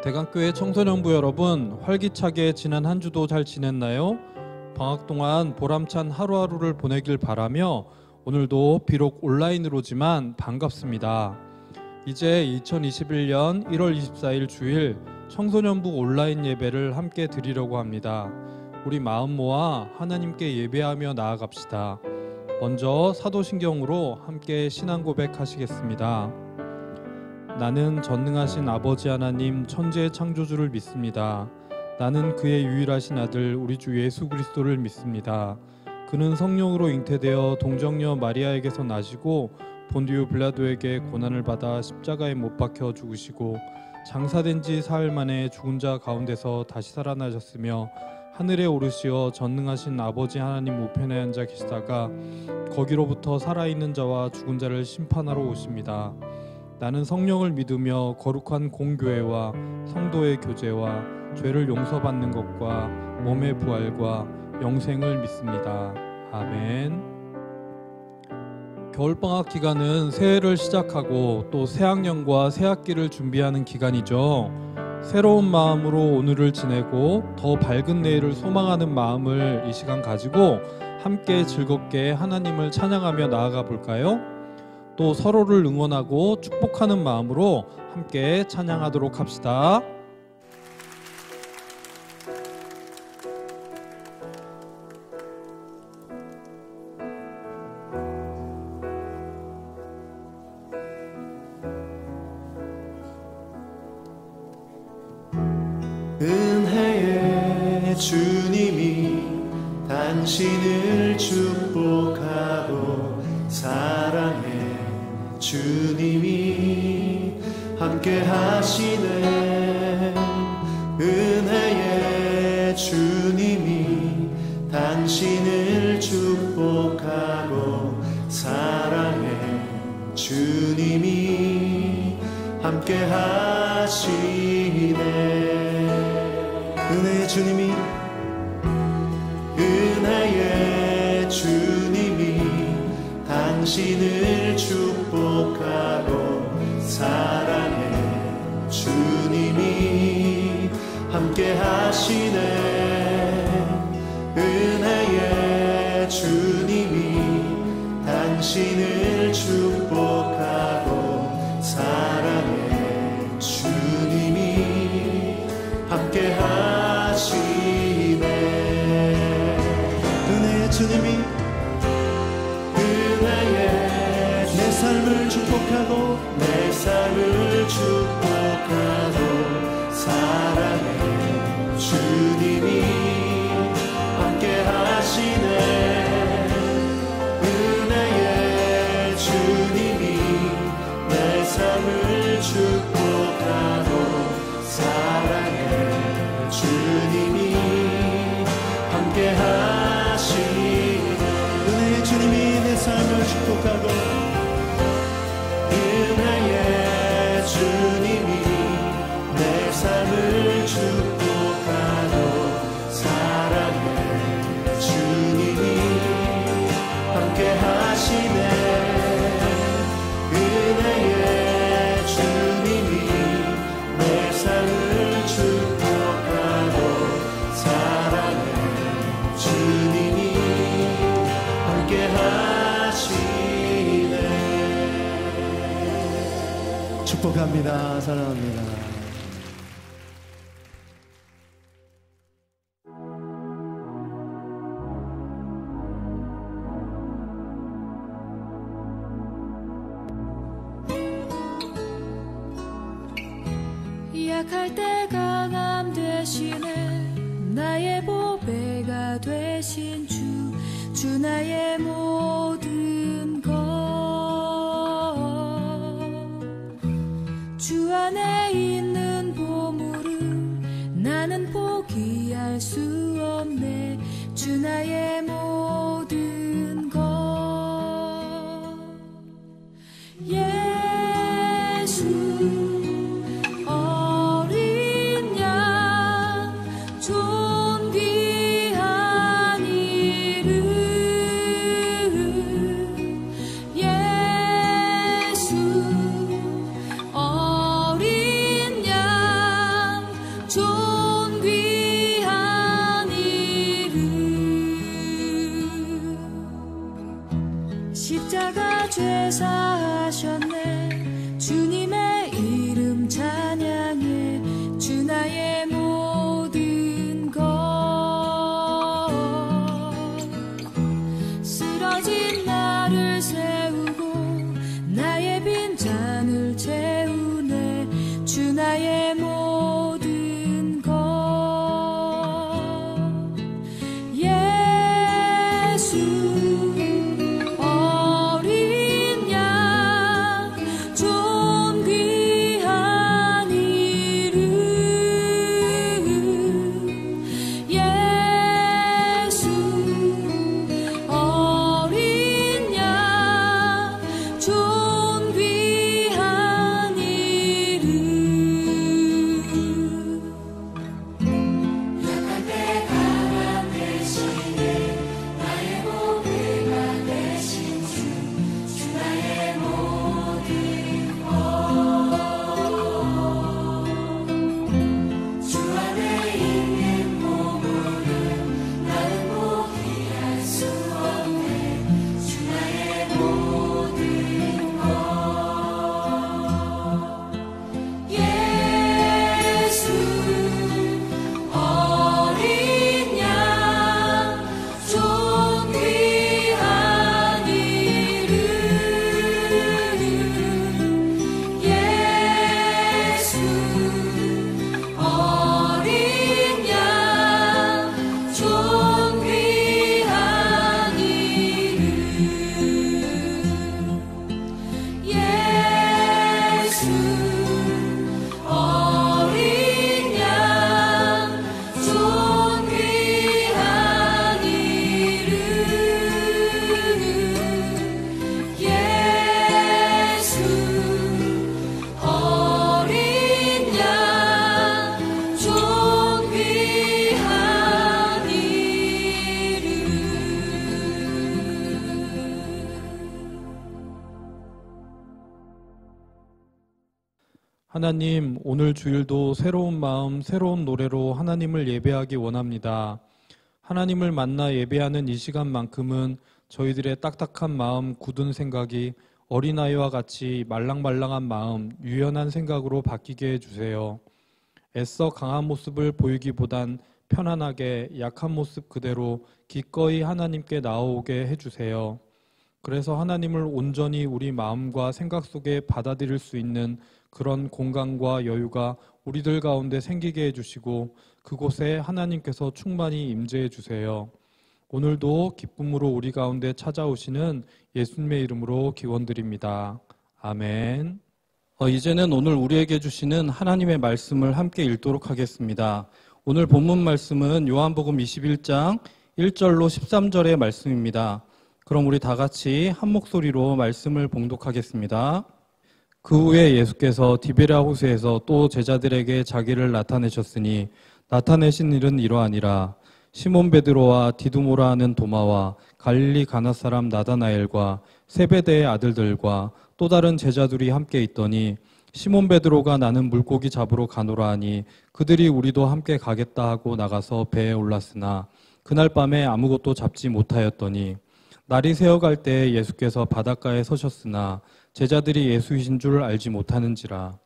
대강교회 청소년부 여러분, 활기차게 지난 한 주도 잘 지냈나요? 방학 동안 보람찬 하루하루를 보내길 바라며 오늘도 비록 온라인으로지만 반갑습니다. 이제 2021년 1월 24일 주일 청소년부 온라인 예배를 함께 드리려고 합니다. 우리 마음 모아 하나님께 예배하며 나아갑시다. 먼저 사도신경으로 함께 신앙 고백하시겠습니다. 나는 전능하신 아버지 하나님 천지의 창조주를 믿습니다. 나는 그의 유일하신 아들 우리 주 예수 그리스도를 믿습니다. 그는 성령으로 잉태되어 동정녀 마리아에게서 나시고 본디오 빌라도에게 고난을 받아 십자가에 못 박혀 죽으시고 장사된 지 사흘 만에 죽은 자 가운데서 다시 살아나셨으며 하늘에 오르시어 전능하신 아버지 하나님 우편에 앉아 계시다가 거기로부터 살아있는 자와 죽은 자를 심판하러 오십니다. 나는 성령을 믿으며 거룩한 공교회와 성도의 교제와 죄를 용서받는 것과 몸의 부활과 영생을 믿습니다. 아멘. 겨울방학 기간은 새해를 시작하고 또 새학년과 새학기를 준비하는 기간이죠. 새로운 마음으로 오늘을 지내고 더 밝은 내일을 소망하는 마음을 이 시간 가지고 함께 즐겁게 하나님을 찬양하며 나아가 볼까요? 또 서로를 응원하고 축복하는 마음으로 함께 찬양하도록 합시다. 은혜의 주님이 당신을 축복하고 사랑해 주님이 함께 하시네. 은혜의 주님이 당신을 축복하고 사랑해 주님이 함께 하시네. 은혜의 주님이 은혜의 주님이 당신을 축복하고 사랑해 주님이 함께 하시네. 은혜의 주님이 당신을 축복하고 사랑해 주님이 함께 하시네. 은혜의 주님이 내 삶을 축복하고 내 삶을 축복하고 사랑해 주님이 함께 하시네. 은혜의 주님이 내 삶을 축복하고 사랑해 주님이 함께 하시네. 은혜의 주님이 내 삶을 축복하고 은혜의 주님이 내 삶을 축복하고 사랑해 주님이 함께 하시네. 은혜의 주님이 내 삶을 축복하고 사랑해 주님이 함께 하시네. 축복합니다. 사랑합니다. 약할 때 강함 대신에 나의 보배가 되신 주 나의 모든 것. 주 안에 있는 보물을 나는 포기할 수 없네. 주 나의 모든 것. 예수 어린 양 존귀한 이름. 예수 어린 양 하나님, 오늘 주일도 새로운 마음, 새로운 노래로 하나님을 예배하기 원합니다. 하나님을 만나 예배하는 이 시간만큼은 저희들의 딱딱한 마음, 굳은 생각이 어린아이와 같이 말랑말랑한 마음, 유연한 생각으로 바뀌게 해주세요. 애써 강한 모습을 보이기보단 편안하게 약한 모습 그대로 기꺼이 하나님께 나아오게 해주세요. 그래서 하나님을 온전히 우리 마음과 생각 속에 받아들일 수 있는 그런 공간과 여유가 우리들 가운데 생기게 해주시고 그곳에 하나님께서 충만히 임재해 주세요. 오늘도 기쁨으로 우리 가운데 찾아오시는 예수님의 이름으로 기원드립니다. 아멘. 이제는 오늘 우리에게 주시는 하나님의 말씀을 함께 읽도록 하겠습니다. 오늘 본문 말씀은 요한복음 21장 1절로 13절의 말씀입니다. 그럼 우리 다 같이 한 목소리로 말씀을 봉독하겠습니다. 그 후에 예수께서 디베랴 호수에서 또 제자들에게 자기를 나타내셨으니 나타내신 일은 이러하니라. 시몬 베드로와 디두모라 하는 도마와 갈릴리 가나 사람 나다나엘과 세베대의 아들들과 또 다른 제자들이 함께 있더니 시몬 베드로가 나는 물고기 잡으러 가노라 하니 그들이 우리도 함께 가겠다 하고 나가서 배에 올랐으나 그날 밤에 아무것도 잡지 못하였더니 날이 새어갈 때 예수께서 바닷가에 서셨으나 제자들이 예수이신 줄 알지 못하는지라.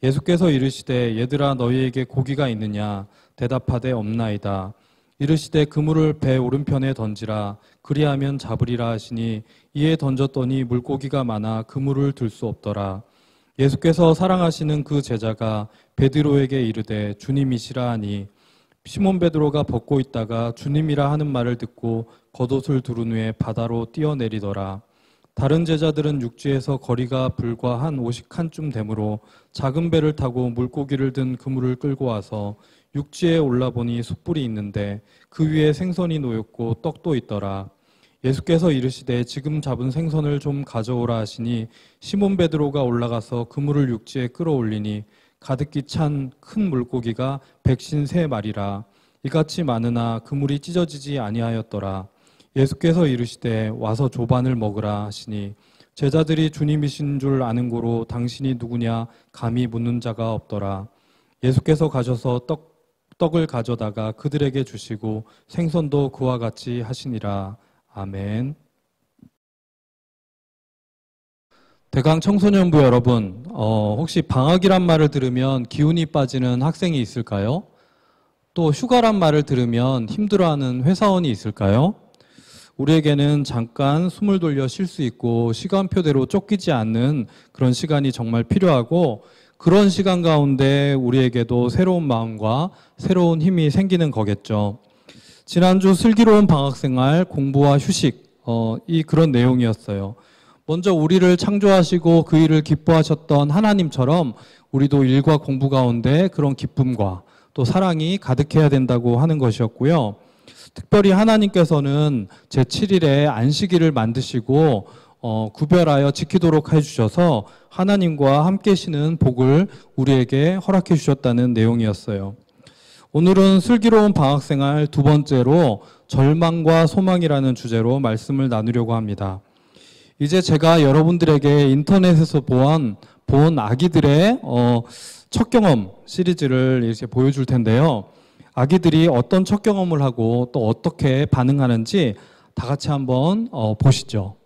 예수께서 이르시되 얘들아 너희에게 고기가 있느냐 대답하되 없나이다. 이르시되 그물을 배 오른편에 던지라 그리하면 잡으리라 하시니 이에 던졌더니 물고기가 많아 그물을 들 수 없더라. 예수께서 사랑하시는 그 제자가 베드로에게 이르되 주님이시라 하니 시몬 베드로가 벗고 있다가 주님이라 하는 말을 듣고 겉옷을 두른 후에 바다로 뛰어내리더라. 다른 제자들은 육지에서 거리가 불과 한 50칸쯤 되므로 작은 배를 타고 물고기를 든 그물을 끌고 와서 육지에 올라보니 숯불이 있는데 그 위에 생선이 놓였고 떡도 있더라. 예수께서 이르시되 지금 잡은 생선을 좀 가져오라 하시니 시몬 베드로가 올라가서 그물을 육지에 끌어올리니 가득히 찬 큰 물고기가 153마리라. 이같이 많으나 그물이 찢어지지 아니하였더라. 예수께서 이르시되 와서 조반을 먹으라 하시니 제자들이 주님이신 줄 아는 고로 당신이 누구냐 감히 묻는 자가 없더라. 예수께서 가셔서 떡을 가져다가 그들에게 주시고 생선도 그와 같이 하시니라. 아멘. 대강 청소년부 여러분, 혹시 방학이란 말을 들으면 기운이 빠지는 학생이 있을까요? 또 휴가란 말을 들으면 힘들어하는 회사원이 있을까요? 우리에게는 잠깐 숨을 돌려 쉴 수 있고 시간표대로 쫓기지 않는 그런 시간이 정말 필요하고 그런 시간 가운데 우리에게도 새로운 마음과 새로운 힘이 생기는 거겠죠. 지난주 슬기로운 방학생활 공부와 휴식 그런 내용이었어요. 먼저 우리를 창조하시고 그 일을 기뻐하셨던 하나님처럼 우리도 일과 공부 가운데 그런 기쁨과 또 사랑이 가득해야 된다고 하는 것이었고요. 특별히 하나님께서는 제7일에 안식일을 만드시고 구별하여 지키도록 해주셔서 하나님과 함께 쉬는 복을 우리에게 허락해 주셨다는 내용이었어요. 오늘은 슬기로운 방학생활 두 번째로 절망과 소망이라는 주제로 말씀을 나누려고 합니다. 이제 제가 여러분들에게 인터넷에서 본 아기들의 첫 경험 시리즈를 이제 보여줄 텐데요. 아기들이 어떤 첫 경험을 하고 또 어떻게 반응하는지 다 같이 한번 보시죠.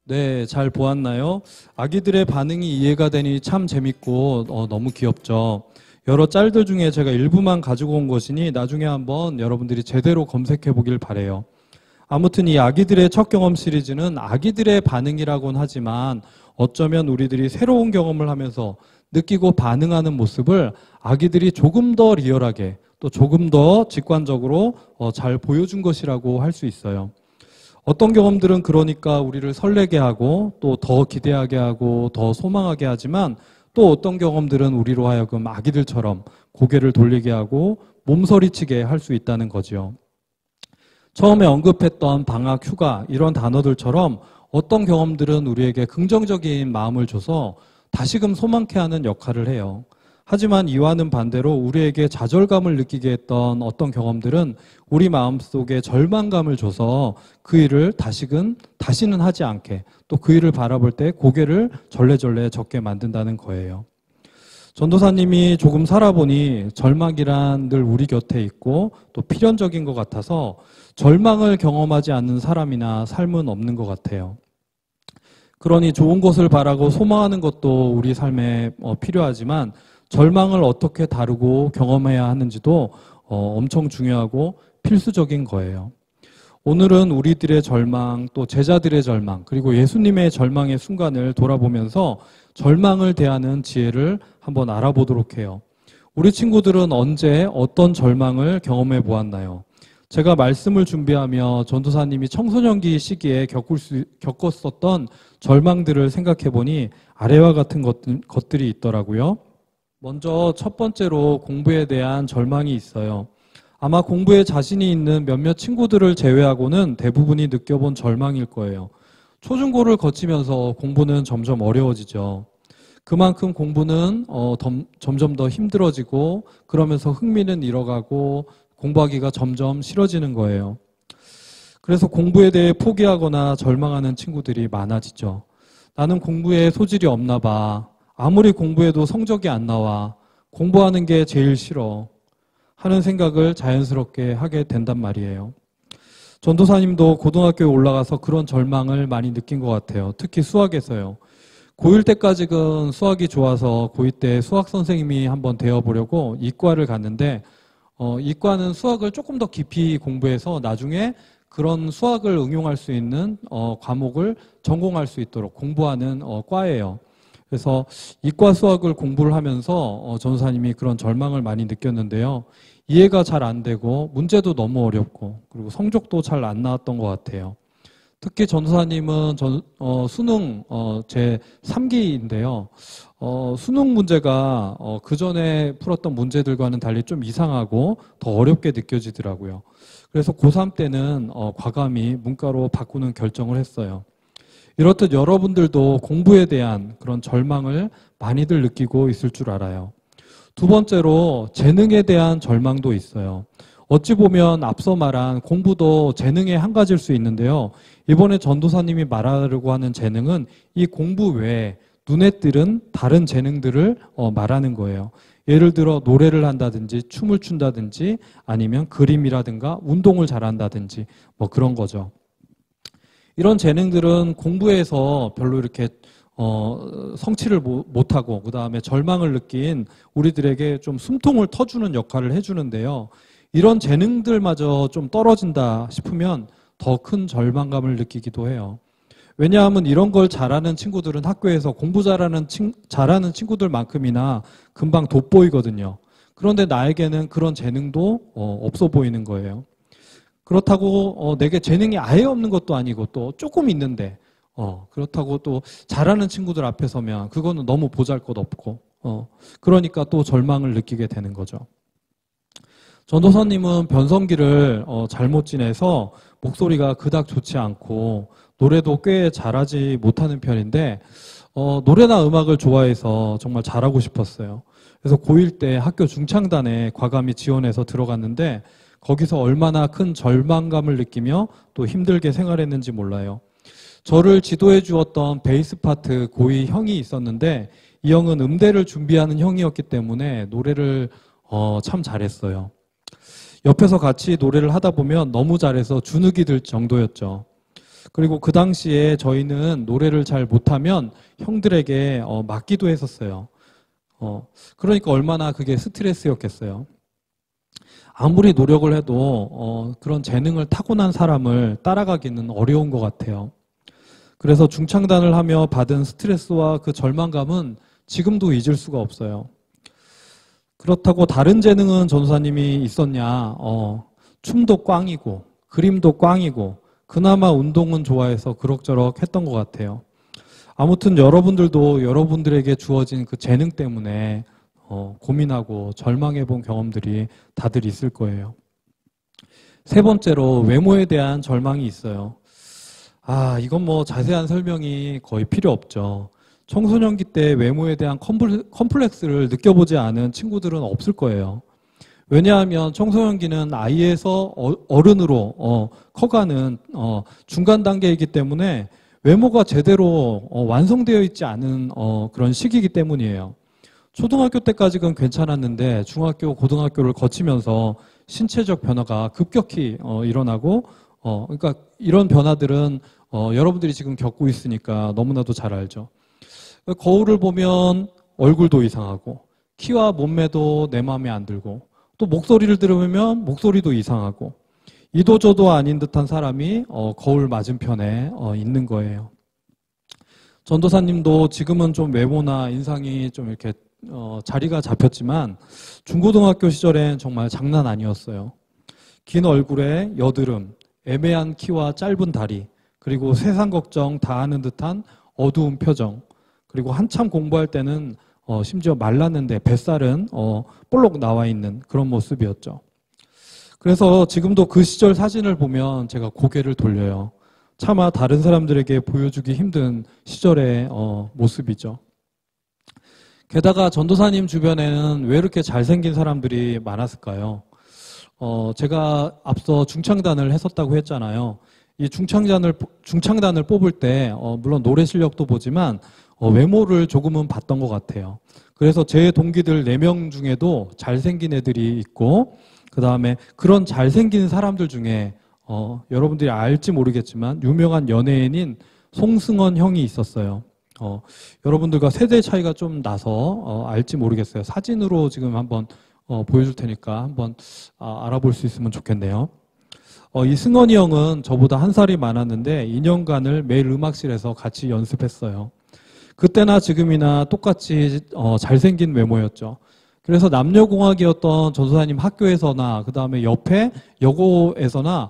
네, 잘 보았나요? 아기들의 반응이 이해가 되니 참 재밌고 너무 귀엽죠. 여러 짤들 중에 제가 일부만 가지고 온 것이니 나중에 한번 여러분들이 제대로 검색해 보길 바래요. 아무튼 이 아기들의 첫 경험 시리즈는 아기들의 반응이라고는 하지만 어쩌면 우리들이 새로운 경험을 하면서 느끼고 반응하는 모습을 아기들이 조금 더 리얼하게 또 조금 더 직관적으로 잘 보여준 것이라고 할 수 있어요. 어떤 경험들은 그러니까 우리를 설레게 하고 또 더 기대하게 하고 더 소망하게 하지만 또 어떤 경험들은 우리로 하여금 아기들처럼 고개를 돌리게 하고 몸서리치게 할 수 있다는 거죠. 처음에 언급했던 방학, 휴가 이런 단어들처럼 어떤 경험들은 우리에게 긍정적인 마음을 줘서 다시금 소망케 하는 역할을 해요. 하지만 이와는 반대로 우리에게 좌절감을 느끼게 했던 어떤 경험들은 우리 마음속에 절망감을 줘서 그 일을 다시는 하지 않게 또 그 일을 바라볼 때 고개를 절레절레 젓게 만든다는 거예요. 전도사님이 조금 살아보니 절망이란 늘 우리 곁에 있고 또 필연적인 것 같아서 절망을 경험하지 않는 사람이나 삶은 없는 것 같아요. 그러니 좋은 것을 바라고 소망하는 것도 우리 삶에 필요하지만 절망을 어떻게 다루고 경험해야 하는지도 엄청 중요하고 필수적인 거예요. 오늘은 우리들의 절망, 또 제자들의 절망, 그리고 예수님의 절망의 순간을 돌아보면서 절망을 대하는 지혜를 한번 알아보도록 해요. 우리 친구들은 언제 어떤 절망을 경험해 보았나요? 제가 말씀을 준비하며 전도사님이 청소년기 시기에 겪었었던 절망들을 생각해 보니 아래와 같은 것들이 있더라고요. 먼저 첫 번째로 공부에 대한 절망이 있어요. 아마 공부에 자신이 있는 몇몇 친구들을 제외하고는 대부분이 느껴본 절망일 거예요. 초중고를 거치면서 공부는 점점 어려워지죠. 그만큼 공부는 점점 더 힘들어지고 그러면서 흥미는 잃어가고 공부하기가 점점 싫어지는 거예요. 그래서 공부에 대해 포기하거나 절망하는 친구들이 많아지죠. 나는 공부에 소질이 없나 봐. 아무리 공부해도 성적이 안 나와. 공부하는 게 제일 싫어. 하는 생각을 자연스럽게 하게 된단 말이에요. 전도사님도 고등학교에 올라가서 그런 절망을 많이 느낀 것 같아요. 특히 수학에서요. 고1 때까지는 수학이 좋아서 고2 때 수학 선생님이 한번 되어보려고 이과를 갔는데 이과는 수학을 조금 더 깊이 공부해서 나중에 그런 수학을 응용할 수 있는 과목을 전공할 수 있도록 공부하는 과예요. 그래서 이과 수학을 공부를 하면서 전도사님이 그런 절망을 많이 느꼈는데요. 이해가 잘 안 되고 문제도 너무 어렵고 그리고 성적도 잘 안 나왔던 것 같아요. 특히 전도사님은 수능 제 3기인데요. 수능 문제가 그 전에 풀었던 문제들과는 달리 좀 이상하고 더 어렵게 느껴지더라고요. 그래서 고3 때는 과감히 문과로 바꾸는 결정을 했어요. 이렇듯 여러분들도 공부에 대한 그런 절망을 많이들 느끼고 있을 줄 알아요. 두 번째로 재능에 대한 절망도 있어요. 어찌 보면 앞서 말한 공부도 재능의 한 가지일 수 있는데요. 이번에 전도사님이 말하려고 하는 재능은 이 공부 외에 눈에 띄는 다른 재능들을 말하는 거예요. 예를 들어 노래를 한다든지 춤을 춘다든지 아니면 그림이라든가 운동을 잘한다든지 뭐 그런 거죠. 이런 재능들은 공부에서 별로 이렇게 성취를 못하고 그 다음에 절망을 느낀 우리들에게 좀 숨통을 터주는 역할을 해주는데요. 이런 재능들마저 좀 떨어진다 싶으면 더 큰 절망감을 느끼기도 해요. 왜냐하면 이런 걸 잘하는 친구들은 학교에서 공부 잘하는 친구들만큼이나 금방 돋보이거든요. 그런데 나에게는 그런 재능도 없어 보이는 거예요. 그렇다고 내게 재능이 아예 없는 것도 아니고 또 조금 있는데 그렇다고 또 잘하는 친구들 앞에 서면 그거는 너무 보잘것없고 그러니까 또 절망을 느끼게 되는 거죠. 전도사님은 변성기를 잘못 지내서 목소리가 그닥 좋지 않고 노래도 꽤 잘하지 못하는 편인데 노래나 음악을 좋아해서 정말 잘하고 싶었어요. 그래서 고1 때 학교 중창단에 과감히 지원해서 들어갔는데 거기서 얼마나 큰 절망감을 느끼며 또 힘들게 생활했는지 몰라요. 저를 지도해 주었던 베이스 파트 고2 형이 있었는데 이 형은 음대를 준비하는 형이었기 때문에 노래를 참 잘했어요. 옆에서 같이 노래를 하다 보면 너무 잘해서 주눅이 들 정도였죠. 그리고 그 당시에 저희는 노래를 잘 못하면 형들에게 맞기도 했었어요. 그러니까 얼마나 그게 스트레스였겠어요. 아무리 노력을 해도 그런 재능을 타고난 사람을 따라가기는 어려운 것 같아요. 그래서 중창단을 하며 받은 스트레스와 그 절망감은 지금도 잊을 수가 없어요. 그렇다고 다른 재능은 전도사님이 있었냐? 춤도 꽝이고 그림도 꽝이고 그나마 운동은 좋아해서 그럭저럭 했던 것 같아요. 아무튼 여러분들도 여러분들에게 주어진 그 재능 때문에 고민하고 절망해 본 경험들이 다들 있을 거예요. 세 번째로 외모에 대한 절망이 있어요. 이건 뭐 자세한 설명이 거의 필요 없죠. 청소년기 때 외모에 대한 컴플렉스를 느껴보지 않은 친구들은 없을 거예요. 왜냐하면 청소년기는 아이에서 어른으로 커가는 중간 단계이기 때문에 외모가 제대로 완성되어 있지 않은 그런 시기이기 때문이에요. 초등학교 때까지는 괜찮았는데 중학교, 고등학교를 거치면서 신체적 변화가 급격히 일어나고 그러니까 이런 변화들은 여러분들이 지금 겪고 있으니까 너무나도 잘 알죠. 거울을 보면 얼굴도 이상하고 키와 몸매도 내 마음에 안 들고 또 목소리를 들으면 목소리도 이상하고 이도저도 아닌 듯한 사람이 거울 맞은편에 있는 거예요. 전도사님도 지금은 좀 외모나 인상이 좀 이렇게 자리가 잡혔지만 중고등학교 시절엔 정말 장난 아니었어요. 긴 얼굴에 여드름, 애매한 키와 짧은 다리, 그리고 세상 걱정 다 하는 듯한 어두운 표정, 그리고 한참 공부할 때는 심지어 말랐는데 뱃살은 볼록 나와 있는 그런 모습이었죠. 그래서 지금도 그 시절 사진을 보면 제가 고개를 돌려요. 차마 다른 사람들에게 보여주기 힘든 시절의 모습이죠. 게다가 전도사님 주변에는 왜 이렇게 잘생긴 사람들이 많았을까요? 제가 앞서 중창단을 했었다고 했잖아요. 이 중창단을 뽑을 때 물론 노래 실력도 보지만 외모를 조금은 봤던 것 같아요. 그래서 제 동기들 4명 중에도 잘생긴 애들이 있고 그 다음에 그런 잘생긴 사람들 중에 여러분들이 알지 모르겠지만 유명한 연예인인 송승헌 형이 있었어요. 여러분들과 세대 차이가 좀 나서 알지 모르겠어요. 사진으로 지금 한번 보여줄 테니까 한번 알아볼 수 있으면 좋겠네요. 이 승헌이 형은 저보다 1살이 많았는데 2년간을 매일 음악실에서 같이 연습했어요. 그때나 지금이나 똑같이 잘생긴 외모였죠. 그래서 남녀공학이었던 전도사님 학교에서나 그 다음에 옆에 여고에서나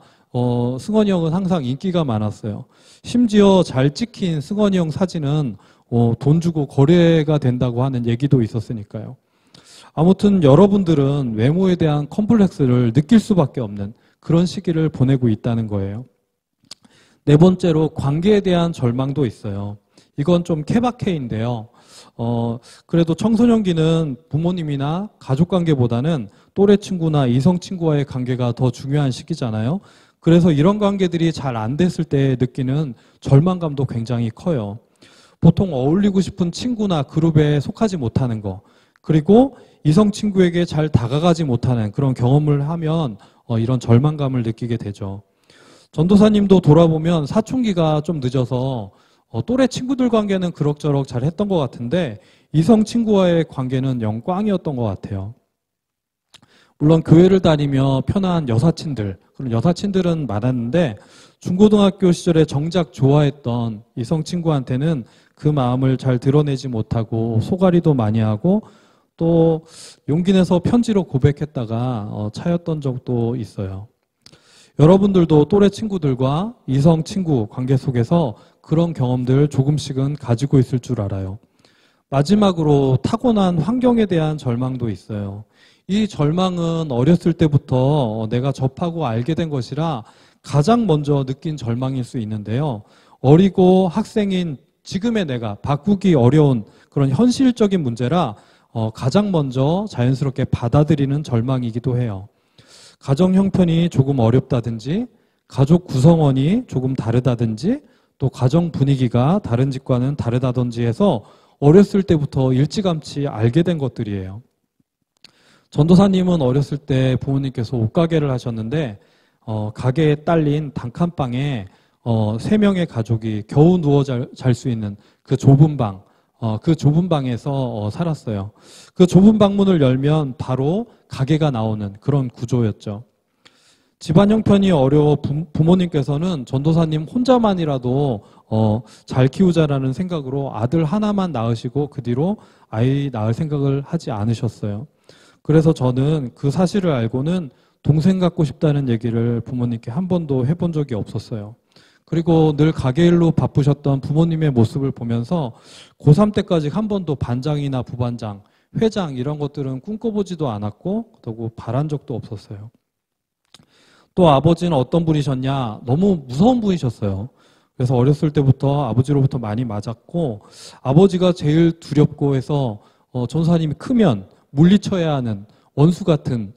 승헌이 형은 항상 인기가 많았어요. 심지어 잘 찍힌 승헌이 형 사진은 돈 주고 거래가 된다고 하는 얘기도 있었으니까요. 아무튼 여러분들은 외모에 대한 컴플렉스를 느낄 수밖에 없는 그런 시기를 보내고 있다는 거예요. 네 번째로 관계에 대한 절망도 있어요. 이건 좀 케바케인데요. 그래도 청소년기는 부모님이나 가족 관계보다는 또래 친구나 이성 친구와의 관계가 더 중요한 시기잖아요. 그래서 이런 관계들이 잘 안 됐을 때 느끼는 절망감도 굉장히 커요. 보통 어울리고 싶은 친구나 그룹에 속하지 못하는 거, 그리고 이성 친구에게 잘 다가가지 못하는 그런 경험을 하면 이런 절망감을 느끼게 되죠. 전도사님도 돌아보면 사춘기가 좀 늦어서 또래 친구들 관계는 그럭저럭 잘 했던 것 같은데 이성 친구와의 관계는 영 꽝이었던 것 같아요. 물론 교회를 다니며 편한 여사친들, 그런 여사친들은 많았는데 중고등학교 시절에 정작 좋아했던 이성 친구한테는 그 마음을 잘 드러내지 못하고 소가리도 많이 하고 또 용기 내서 편지로 고백했다가 차였던 적도 있어요. 여러분들도 또래 친구들과 이성 친구 관계 속에서 그런 경험들 조금씩은 가지고 있을 줄 알아요. 마지막으로 타고난 환경에 대한 절망도 있어요. 이 절망은 어렸을 때부터 내가 접하고 알게 된 것이라 가장 먼저 느낀 절망일 수 있는데요. 어리고 학생인 지금의 내가 바꾸기 어려운 그런 현실적인 문제라 가장 먼저 자연스럽게 받아들이는 절망이기도 해요. 가정 형편이 조금 어렵다든지 가족 구성원이 조금 다르다든지 또 가정 분위기가 다른 집과는 다르다든지 해서 어렸을 때부터 일찌감치 알게 된 것들이에요. 전도사님은 어렸을 때 부모님께서 옷가게를 하셨는데 가게에 딸린 단칸방에 세 명의 가족이 겨우 누워 잘 수 있는 그 좁은 방에서 살았어요. 그 좁은 방문을 열면 바로 가게가 나오는 그런 구조였죠. 집안 형편이 어려워 부모님께서는 전도사님 혼자만이라도 잘 키우자라는 생각으로 아들 하나만 낳으시고 그 뒤로 아이 낳을 생각을 하지 않으셨어요. 그래서 저는 그 사실을 알고는 동생 갖고 싶다는 얘기를 부모님께 한 번도 해본 적이 없었어요. 그리고 늘 가게 일로 바쁘셨던 부모님의 모습을 보면서 고3 때까지 한 번도 반장이나 부반장, 회장 이런 것들은 꿈꿔보지도 않았고 그리고 바란 적도 없었어요. 또 아버지는 어떤 분이셨냐? 너무 무서운 분이셨어요. 그래서 어렸을 때부터 아버지로부터 많이 맞았고 아버지가 제일 두렵고 해서 전도사님이 크면 물리쳐야 하는 원수 같은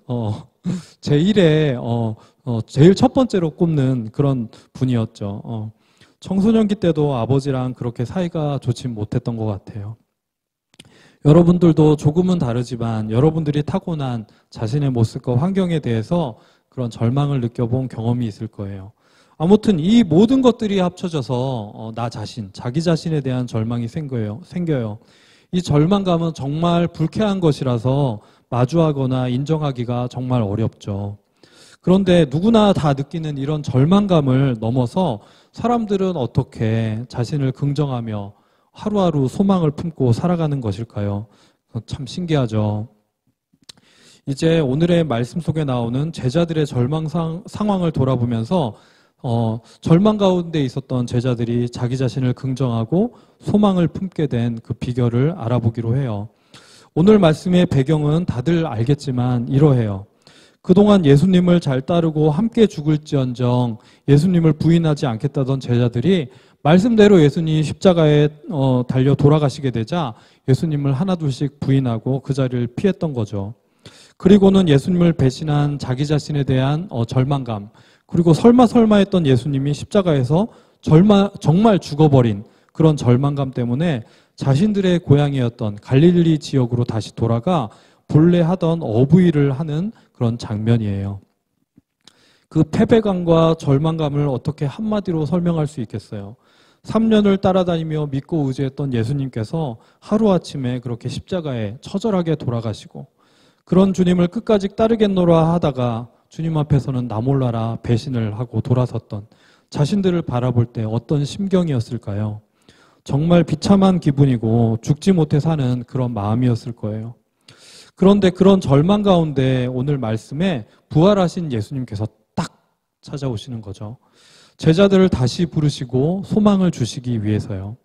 제일 첫 번째로 꼽는 그런 분이었죠. 청소년기 때도 아버지랑 그렇게 사이가 좋지 못했던 것 같아요. 여러분들도 조금은 다르지만 여러분들이 타고난 자신의 모습과 환경에 대해서 그런 절망을 느껴본 경험이 있을 거예요. 아무튼 이 모든 것들이 합쳐져서 나 자신, 자기 자신에 대한 절망이 생겨요. 이 절망감은 정말 불쾌한 것이라서 마주하거나 인정하기가 정말 어렵죠. 그런데 누구나 다 느끼는 이런 절망감을 넘어서 사람들은 어떻게 자신을 긍정하며 하루하루 소망을 품고 살아가는 것일까요? 참 신기하죠. 이제 오늘의 말씀 속에 나오는 제자들의 절망 상황을 돌아보면서 절망 가운데 있었던 제자들이 자기 자신을 긍정하고 소망을 품게 된 그 비결을 알아보기로 해요. 오늘 말씀의 배경은 다들 알겠지만 이러해요. 그동안 예수님을 잘 따르고 함께 죽을지언정 예수님을 부인하지 않겠다던 제자들이 말씀대로 예수님이 십자가에 달려 돌아가시게 되자 예수님을 하나둘씩 부인하고 그 자리를 피했던 거죠. 그리고는 예수님을 배신한 자기 자신에 대한 절망감, 그리고 설마 했던 예수님이 십자가에서 정말 죽어버린 그런 절망감 때문에 자신들의 고향이었던 갈릴리 지역으로 다시 돌아가 본래 하던 어부일을 하는 그런 장면이에요. 그 패배감과 절망감을 어떻게 한마디로 설명할 수 있겠어요? 3년을 따라다니며 믿고 의지했던 예수님께서 하루아침에 그렇게 십자가에 처절하게 돌아가시고 그런 주님을 끝까지 따르겠노라 하다가 주님 앞에서는 나 몰라라 배신을 하고 돌아섰던 자신들을 바라볼 때 어떤 심경이었을까요? 정말 비참한 기분이고 죽지 못해 사는 그런 마음이었을 거예요. 그런데 그런 절망 가운데 오늘 말씀에 부활하신 예수님께서 딱 찾아오시는 거죠. 제자들을 다시 부르시고 소망을 주시기 위해서요.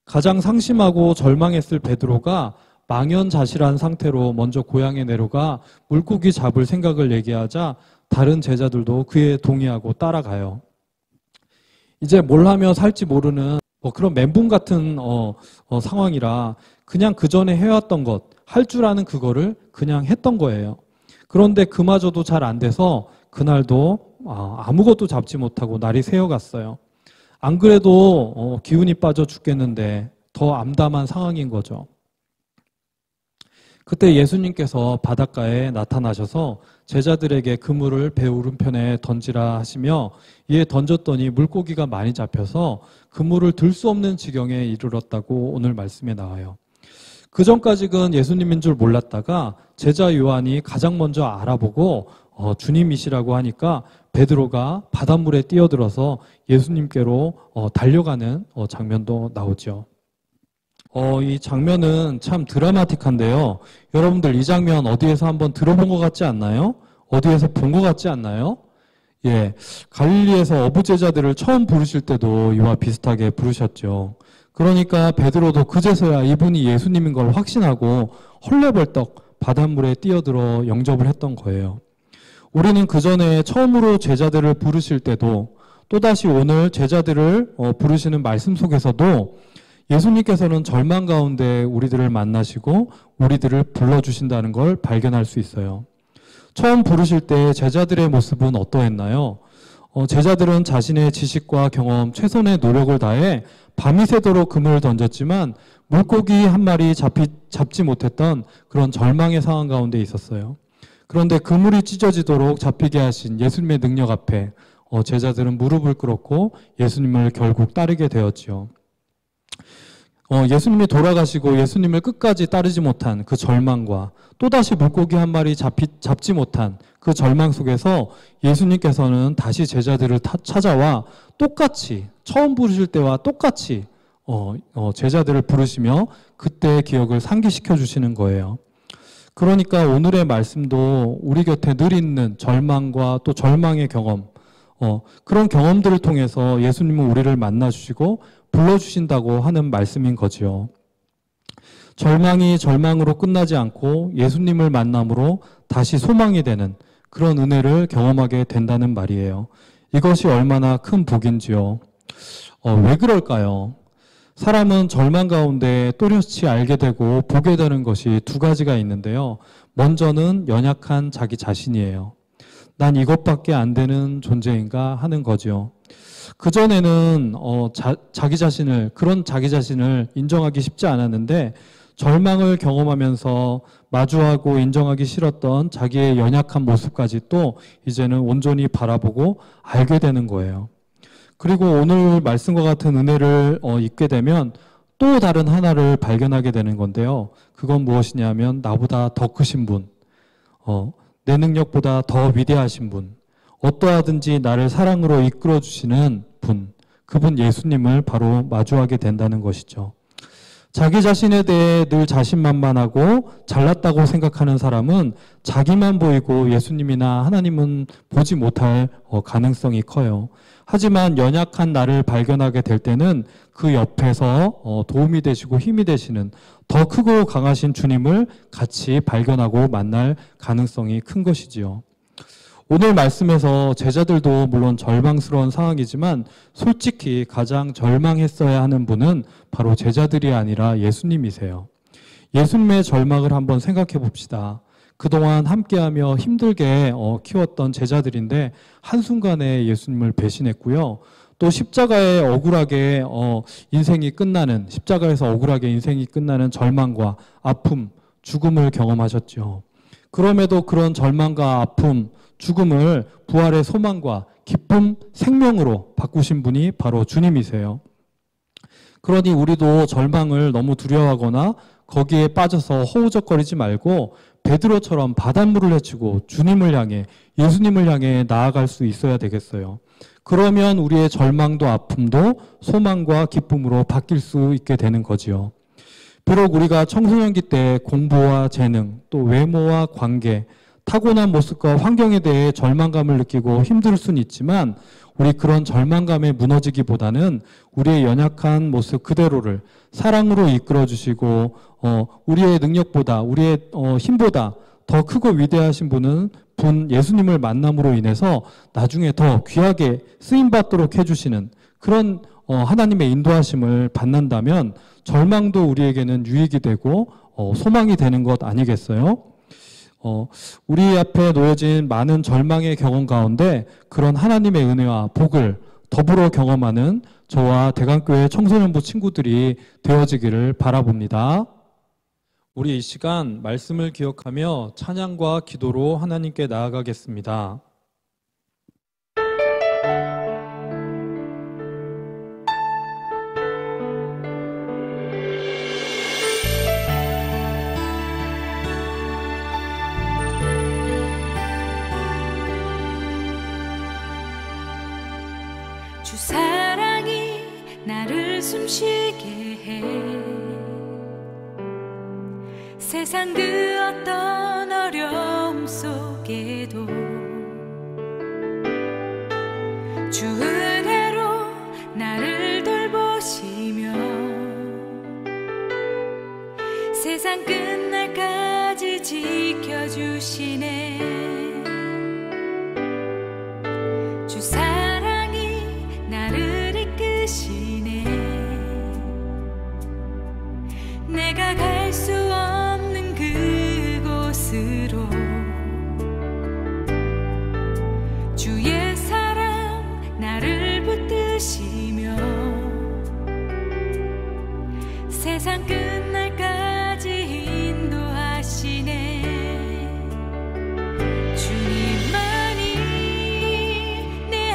가장 상심하고 절망했을 베드로가 망연자실한 상태로 먼저 고향에 내려가 물고기 잡을 생각을 얘기하자 다른 제자들도 그에 동의하고 따라가요. 이제 뭘 하며 살지 모르는 그런 멘붕 같은 상황이라 그냥 그 전에 해왔던 것, 할 줄 아는 그거를 그냥 했던 거예요. 그런데 그마저도 잘 안 돼서 그날도 아무것도 잡지 못하고 날이 새어갔어요. 안 그래도 기운이 빠져 죽겠는데 더 암담한 상황인 거죠. 그때 예수님께서 바닷가에 나타나셔서 제자들에게 그물을 배 오른편에 던지라 하시며 이에 던졌더니 물고기가 많이 잡혀서 그물을 들 수 없는 지경에 이르렀다고 오늘 말씀에 나와요. 그 전까지는 예수님인 줄 몰랐다가 제자 요한이 가장 먼저 알아보고 주님이시라고 하니까 베드로가 바닷물에 뛰어들어서 예수님께로 달려가는 장면도 나오죠. 이 장면은 참 드라마틱한데요. 여러분들 이 장면 어디에서 한번 들어본 것 같지 않나요? 어디에서 본 것 같지 않나요? 예, 갈릴리에서 어부 제자들을 처음 부르실 때도 이와 비슷하게 부르셨죠. 그러니까 베드로도 그제서야 이분이 예수님인 걸 확신하고 헐레벌떡 바닷물에 뛰어들어 영접을 했던 거예요. 우리는 그 전에 처음으로 제자들을 부르실 때도 또다시 오늘 제자들을 부르시는 말씀 속에서도 예수님께서는 절망 가운데 우리들을 만나시고 우리들을 불러주신다는 걸 발견할 수 있어요. 처음 부르실 때 제자들의 모습은 어떠했나요? 제자들은 자신의 지식과 경험, 최선의 노력을 다해 밤이 새도록 그물을 던졌지만 물고기 한 마리 잡지 못했던 그런 절망의 상황 가운데 있었어요. 그런데 그물이 찢어지도록 잡히게 하신 예수님의 능력 앞에 제자들은 무릎을 꿇었고 예수님을 결국 따르게 되었지요. 예수님이 돌아가시고 예수님을 끝까지 따르지 못한 그 절망과 또다시 물고기 한 마리 잡지 못한 그 절망 속에서 예수님께서는 다시 제자들을 찾아와 똑같이 처음 부르실 때와 똑같이 제자들을 부르시며 그때의 기억을 상기시켜 주시는 거예요. 그러니까 오늘의 말씀도 우리 곁에 늘 있는 절망과 또 절망의 경험, 그런 경험들을 통해서 예수님은 우리를 만나주시고 불러주신다고 하는 말씀인 거지요. 절망이 절망으로 끝나지 않고 예수님을 만남으로 다시 소망이 되는 그런 은혜를 경험하게 된다는 말이에요. 이것이 얼마나 큰 복인지요. 왜 그럴까요? 사람은 절망 가운데 또렷이 알게 되고 보게 되는 것이 두 가지가 있는데요. 먼저는 연약한 자기 자신이에요. 난 이것밖에 안 되는 존재인가 하는 거죠. 그전에는 그런 자기 자신을 인정하기 쉽지 않았는데 절망을 경험하면서 마주하고 인정하기 싫었던 자기의 연약한 모습까지 또 이제는 온전히 바라보고 알게 되는 거예요. 그리고 오늘 말씀과 같은 은혜를 잊게 되면 또 다른 하나를 발견하게 되는 건데요. 그건 무엇이냐면 나보다 더 크신 분, 내 능력보다 더 위대하신 분, 어떠하든지 나를 사랑으로 이끌어 주시는 분, 그분 예수님을 바로 마주하게 된다는 것이죠. 자기 자신에 대해 늘 자신만만하고 잘났다고 생각하는 사람은 자기만 보이고 예수님이나 하나님은 보지 못할 가능성이 커요. 하지만 연약한 나를 발견하게 될 때는 그 옆에서 도움이 되시고 힘이 되시는 더 크고 강하신 주님을 같이 발견하고 만날 가능성이 큰 것이지요. 오늘 말씀에서 제자들도 물론 절망스러운 상황이지만 솔직히 가장 절망했어야 하는 분은 바로 제자들이 아니라 예수님이세요. 예수님의 절망을 한번 생각해 봅시다. 그동안 함께하며 힘들게 키웠던 제자들인데 한순간에 예수님을 배신했고요. 또 십자가에 억울하게 십자가에서 억울하게 인생이 끝나는 절망과 아픔, 죽음을 경험하셨죠. 그럼에도 그런 절망과 아픔, 죽음을 부활의 소망과 기쁨, 생명으로 바꾸신 분이 바로 주님이세요. 그러니 우리도 절망을 너무 두려워하거나 거기에 빠져서 허우적거리지 말고 베드로처럼 바닷물을 헤치고 주님을 향해, 예수님을 향해 나아갈 수 있어야 되겠어요. 그러면 우리의 절망도 아픔도 소망과 기쁨으로 바뀔 수 있게 되는 거지요. 비록 우리가 청소년기 때 공부와 재능, 또 외모와 관계, 타고난 모습과 환경에 대해 절망감을 느끼고 힘들 수는 있지만 우리 그런 절망감에 무너지기보다는 우리의 연약한 모습 그대로를 사랑으로 이끌어 주시고 우리의 능력보다 우리의 힘보다 더 크고 위대하신 분 예수님을 만남으로 인해서 나중에 더 귀하게 쓰임받도록 해주시는 그런 하나님의 인도하심을 받는다면 절망도 우리에게는 유익이 되고 소망이 되는 것 아니겠어요? 우리 앞에 놓여진 많은 절망의 경험 가운데 그런 하나님의 은혜와 복을 더불어 경험하는 저와 대강교회 청소년부 친구들이 되어지기를 바라봅니다. 우리 이 시간 말씀을 기억하며 찬양과 기도로 하나님께 나아가겠습니다. 주 사랑이 나를 숨쉬게 해 세상 그 어떤 어려움 속에도 주 은혜로 나를 돌보시며 세상 끝날까지 지켜주시네. 주 사랑이 나를 이끄시네. 내가 갈 수 없는 그곳으로 주의 사랑 나를 붙드시며 세상 끝날까지 인도하시네. 주님만이 내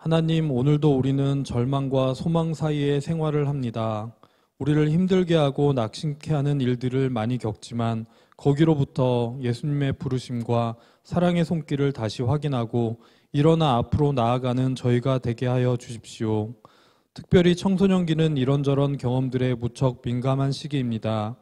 하나님, 오늘도 우리는 절망과 소망 사이에 생활을 합니다. 우리를 힘들게 하고 낙심케 하는 일들을 많이 겪지만 거기로부터 예수님의 부르심과 사랑의 손길을 다시 확인하고 일어나 앞으로 나아가는 저희가 되게 하여 주십시오. 특별히 청소년기는 이런저런 경험들에 무척 민감한 시기입니다.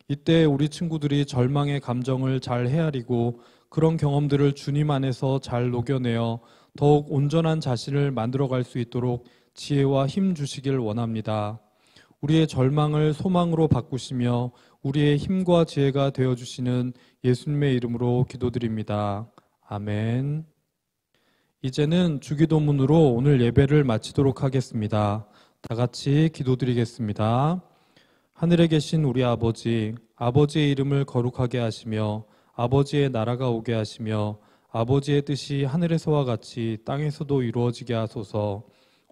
이때 우리 친구들이 절망의 감정을 잘 헤아리고 그런 경험들을 주님 안에서 잘 녹여내어 더욱 온전한 자신을 만들어갈 수 있도록 지혜와 힘 주시길 원합니다. 우리의 절망을 소망으로 바꾸시며 우리의 힘과 지혜가 되어주시는 예수님의 이름으로 기도드립니다. 아멘. 이제는 주기도문으로 오늘 예배를 마치도록 하겠습니다. 다 같이 기도드리겠습니다. 하늘에 계신 우리 아버지, 아버지의 이름을 거룩하게 하시며 아버지의 나라가 오게 하시며 아버지의 뜻이 하늘에서와 같이 땅에서도 이루어지게 하소서.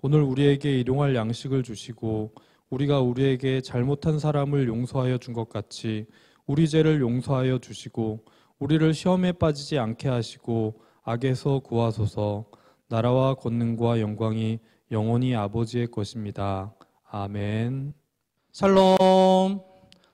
오늘 우리에게 일용할 양식을 주시고 우리가 우리에게 잘못한 사람을 용서하여 준 것 같이 우리 죄를 용서하여 주시고 우리를 시험에 빠지지 않게 하시고 악에서 구하소서. 나라와 권능과 영광이 영원히 아버지의 것입니다. 아멘. 샬롬.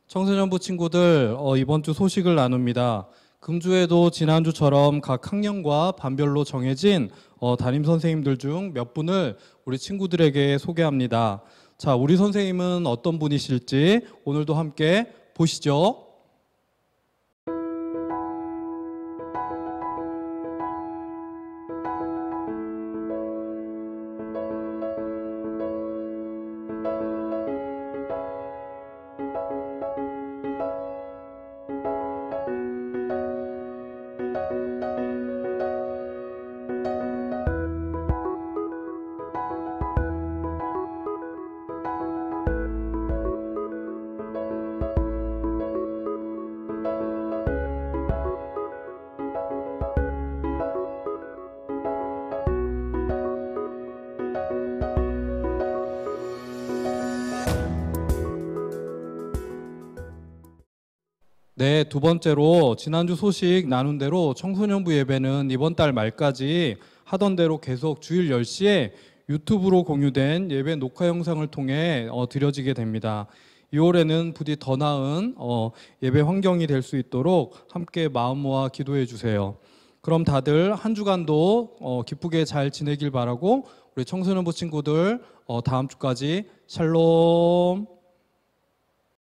청소년부 친구들, 이번 주 소식을 나눕니다. 금주에도 지난주처럼 각 학년과 반별로 정해진 담임 선생님들 중 몇 분을 우리 친구들에게 소개합니다. 자, 우리 선생님은 어떤 분이실지 오늘도 함께 보시죠. 네, 두 번째로 지난주 소식 나눈 대로 청소년부 예배는 이번 달 말까지 하던 대로 계속 주일 10시에 유튜브로 공유된 예배 녹화 영상을 통해 드려지게 됩니다. 2월에는 부디 더 나은 예배 환경이 될 수 있도록 함께 마음 모아 기도해 주세요. 그럼 다들 한 주간도 기쁘게 잘 지내길 바라고 우리 청소년부 친구들 다음 주까지 샬롬.